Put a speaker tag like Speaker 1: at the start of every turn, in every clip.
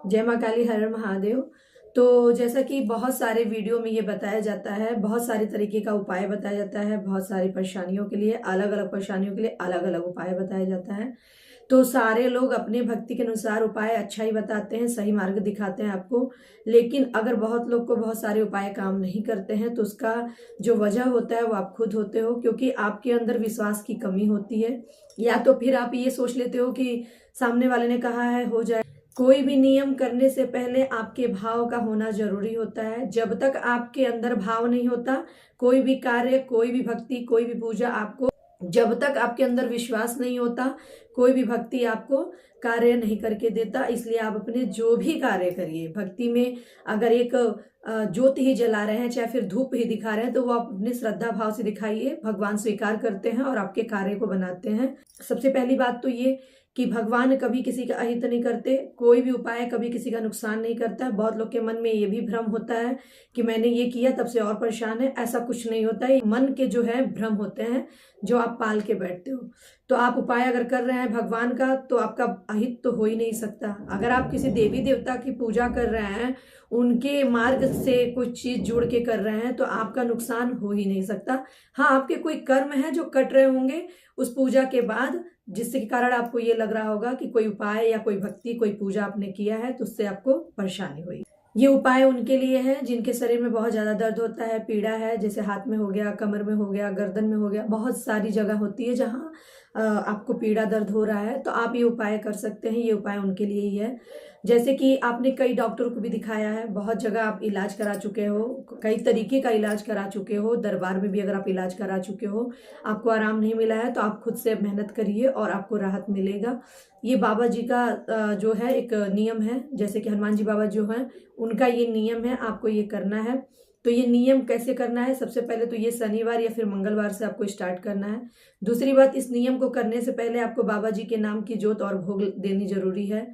Speaker 1: जय माँ काली, हर हर महादेव। तो जैसा कि बहुत सारे वीडियो में ये बताया जाता है, बहुत सारे तरीके का उपाय बताया जाता है, बहुत सारी परेशानियों के लिए अलग अलग परेशानियों के लिए अलग अलग उपाय बताया जाता है। तो सारे लोग अपने भक्ति के अनुसार उपाय अच्छा ही बताते हैं, सही मार्ग दिखाते हैं आपको। लेकिन अगर बहुत लोग को बहुत सारे उपाय काम नहीं करते हैं तो उसका जो वजह होता है वो आप खुद होते हो, क्योंकि आपके अंदर विश्वास की कमी होती है, या तो फिर आप ये सोच लेते हो कि सामने वाले ने कहा है हो जाए। कोई भी नियम करने से पहले आपके भाव का होना जरूरी होता है। जब तक आपके अंदर भाव नहीं होता, कोई भी कार्य, कोई भी भक्ति, कोई भी पूजा आपको, जब तक आपके अंदर विश्वास नहीं होता, कोई भी भक्ति आपको कार्य नहीं करके देता। इसलिए आप अपने जो भी कार्य करिए भक्ति में, अगर एक ज्योत ही जला रहे हैं, चाहे फिर धूप ही दिखा रहे हैं, तो वो आप अपने श्रद्धा भाव से दिखाइए। भगवान स्वीकार करते हैं और आपके कार्य को बनाते हैं। सबसे पहली बात तो ये कि भगवान कभी किसी का अहित नहीं करते, कोई भी उपाय कभी किसी का नुकसान नहीं करता। बहुत लोग के मन में ये भी भ्रम होता है कि मैंने ये किया तब से और परेशान है। ऐसा कुछ नहीं होता है, मन के जो है भ्रम होते हैं जो आप पाल के बैठते हो। तो आप उपाय अगर कर रहे हैं भगवान का, तो आपका अहित तो हो ही नहीं सकता। अगर आप किसी देवी देवता की पूजा कर रहे हैं, उनके मार्ग से कुछ चीज जुड़ के कर रहे हैं, तो आपका नुकसान हो ही नहीं सकता। हाँ, आपके कोई कर्म है जो कट रहे होंगे उस पूजा के बाद, जिसके कारण आपको ये लग रहा होगा कि कोई उपाय या कोई भक्ति, कोई पूजा आपने किया है तो उससे आपको परेशानी हुई। ये उपाय उनके लिए है जिनके शरीर में बहुत ज्यादा दर्द होता है, पीड़ा है, जैसे हाथ में हो गया, कमर में हो गया, गर्दन में हो गया, बहुत सारी जगह होती है जहाँ आपको पीड़ा दर्द हो रहा है, तो आप ये उपाय कर सकते हैं। ये उपाय उनके लिए ही है। जैसे कि आपने कई डॉक्टरों को भी दिखाया है, बहुत जगह आप इलाज करा चुके हो, कई तरीके का इलाज करा चुके हो, दरबार में भी अगर आप इलाज करा चुके हो, आपको आराम नहीं मिला है, तो आप खुद से मेहनत करिए और आपको राहत मिलेगा। ये बाबा जी का जो है एक नियम है, जैसे कि हनुमान जी बाबा जो है उनका ये नियम है, आपको ये करना है। तो ये नियम कैसे करना है? सबसे पहले तो ये शनिवार या फिर मंगलवार से आपको स्टार्ट करना है। दूसरी बात, इस नियम को करने से पहले आपको बाबा जी के नाम की जोत और भोग देनी जरूरी है।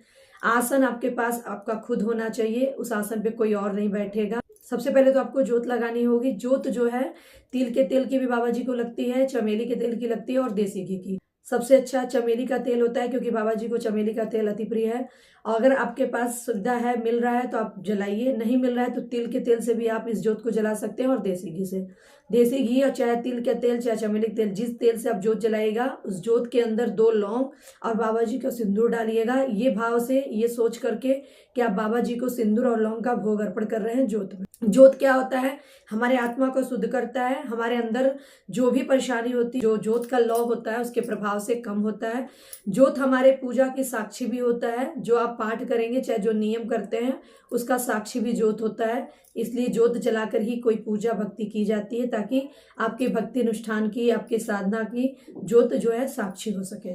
Speaker 1: आसन आपके पास आपका खुद होना चाहिए, उस आसन पे कोई और नहीं बैठेगा। सबसे पहले तो आपको जोत लगानी होगी। जोत जो है तिल के तेल की भी बाबा जी को लगती है, चमेली के तेल की लगती है और देसी घी की। सबसे अच्छा चमेली का तेल होता है, क्योंकि बाबा जी को चमेली का तेल अति प्रिय है। और अगर आपके पास सुविधा है, मिल रहा है, तो आप जलाइए। नहीं मिल रहा है तो तिल के तेल से भी आप इस जोत को जला सकते हैं, और देसी घी से। देसी घी और चाहे तिल का तेल चाहे चमेली का तेल, जिस तेल से आप जोत जलाएगा, उस जोत के अंदर 2 लौंग और बाबा जी का सिंदूर डालिएगा, ये भाव से, ये सोच करके कि आप बाबा जी को सिंदूर और लौंग का भोग अर्पण कर रहे हैं जोत में। जोत क्या होता है? हमारे आत्मा को शुद्ध करता है। हमारे अंदर जो भी परेशानी होती है, जो जोत का लौ होता है उसके प्रभाव से कम होता है। जोत हमारे पूजा की साक्षी भी होता है। जो आप पाठ करेंगे, चाहे जो नियम करते हैं, उसका साक्षी भी जोत होता है। इसलिए जोत जलाकर ही कोई पूजा भक्ति की जाती है, ताकि आपके भक्ति अनुष्ठान की, आपके साधना की जोत जो है साक्षी हो सके।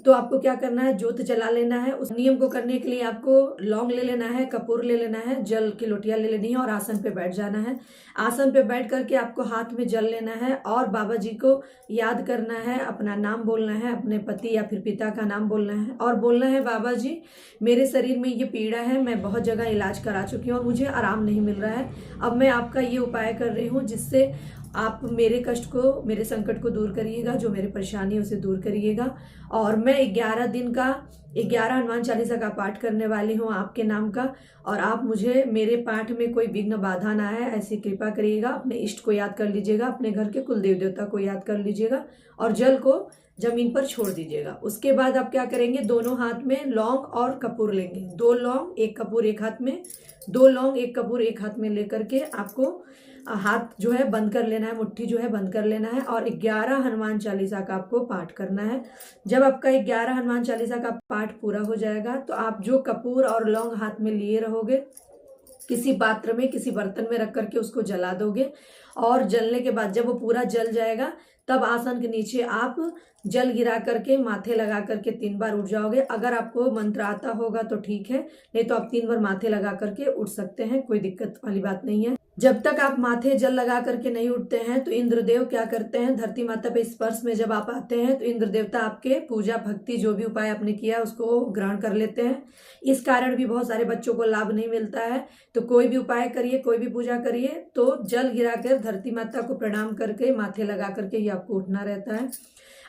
Speaker 1: तो आपको क्या करना है? जोत जला लेना है। उस नियम को करने के लिए आपको लौंग ले लेना है, कपूर ले लेना है, जल की लोटियां ले लेनी है और आसन पे बैठ जाना है। आसन पे बैठ करके आपको हाथ में जल लेना है और बाबा जी को याद करना है, अपना नाम बोलना है, अपने पति या फिर पिता का नाम बोलना है और बोलना है, बाबा जी मेरे शरीर में ये पीड़ा है, मैं बहुत जगह इलाज करा चुकी हूँ और मुझे आराम नहीं मिल रहा है। अब मैं आपका ये उपाय कर रही हूँ जिससे आप मेरे कष्ट को, मेरे संकट को दूर करिएगा, जो मेरी परेशानी है उसे दूर करिएगा। और मैं 11 दिन का 11 हनुमान चालीसा का पाठ करने वाली हूँ आपके नाम का, और आप मुझे, मेरे पाठ में कोई विघ्न बाधा ना है ऐसी कृपा करिएगा। अपने इष्ट को याद कर लीजिएगा, अपने घर के कुल देव देवता को याद कर लीजिएगा और जल को जमीन पर छोड़ दीजिएगा। उसके बाद आप क्या करेंगे? दोनों हाथ में लौंग और कपूर लेंगे। 2 लौंग 1 कपूर एक हाथ में, 2 लौंग 1 कपूर एक हाथ में लेकर के आपको हाथ जो है बंद कर लेना है, मुट्ठी जो है बंद कर लेना है और 11 हनुमान चालीसा का आपको पाठ करना है। जब आपका 11 हनुमान चालीसा का पाठ पूरा हो जाएगा, तो आप जो कपूर और लौंग हाथ में लिए रहोगे, किसी पात्र में, किसी बर्तन में रख करके उसको जला दोगे। और जलने के बाद जब वो पूरा जल जाएगा, तब आसन के नीचे आप जल गिरा करके माथे लगा करके 3 बार उठ जाओगे। अगर आपको मंत्र आता होगा तो ठीक है, नहीं तो आप 3 बार माथे लगा करके उठ सकते हैं, कोई दिक्कत वाली बात नहीं है। जब तक आप माथे जल लगा करके नहीं उठते हैं, तो इंद्रदेव क्या करते हैं? धरती माता पे स्पर्श में जब आप आते हैं, तो इंद्र देवता आपके पूजा भक्ति जो भी उपाय आपने किया उसको ग्रहण कर लेते हैं। इस कारण भी बहुत सारे बच्चों को लाभ नहीं मिलता है। तो कोई भी उपाय करिए, कोई भी पूजा करिए, तो जल गिराकर धरती माता को प्रणाम करके माथे लगा करके ही आपको उठना रहता है।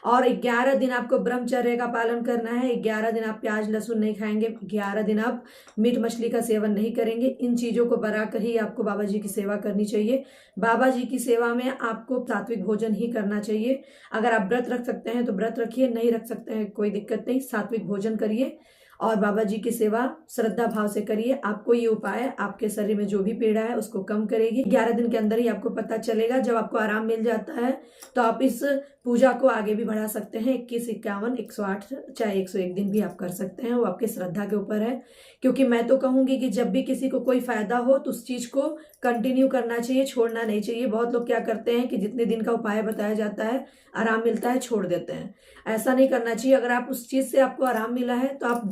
Speaker 1: और 11 दिन आपको ब्रह्मचर्य का पालन करना है। 11 दिन आप प्याज लहसुन नहीं खाएंगे, 11 दिन आप मीट मछली का सेवन नहीं करेंगे। इन चीजों को बनाकर ही आपको बाबा जी की सेवा करनी चाहिए। बाबा जी की सेवा में आपको सात्विक भोजन ही करना चाहिए। अगर आप व्रत रख सकते हैं तो व्रत रखिए, नहीं रख सकते हैं कोई दिक्कत नहीं, सात्विक भोजन करिए और बाबा जी की सेवा श्रद्धा भाव से करिए। आपको ये उपाय आपके शरीर में जो भी पीड़ा है उसको कम करेगी। 11 दिन के अंदर ही आपको पता चलेगा। जब आपको आराम मिल जाता है तो आप इस पूजा को आगे भी बढ़ा सकते हैं। 21, 51, 108 चाहे 101 दिन भी आप कर सकते हैं, वो आपके श्रद्धा के ऊपर है। क्योंकि मैं तो कहूंगी कि जब भी किसी को कोई फायदा हो तो उस चीज को कंटिन्यू करना चाहिए, छोड़ना नहीं चाहिए। बहुत लोग क्या करते हैं कि जितने दिन का उपाय बताया जाता है, आराम मिलता है, छोड़ देते हैं। ऐसा नहीं करना चाहिए। अगर आप उस चीज से आपको आराम मिला है तो आप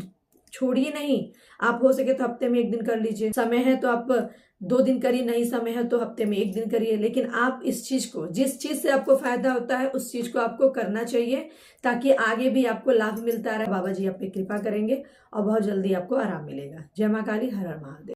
Speaker 1: छोड़िए नहीं। आप हो सके तो हफ्ते में 1 दिन कर लीजिए, समय है तो आप 2 दिन करिए, नहीं समय है तो हफ्ते में 1 दिन करिए। लेकिन आप इस चीज को, जिस चीज से आपको फायदा होता है उस चीज को आपको करना चाहिए, ताकि आगे भी आपको लाभ मिलता रहे। बाबा जी आप पे कृपा करेंगे और बहुत जल्दी आपको आराम मिलेगा। जय मां काली, हर हर महादेव।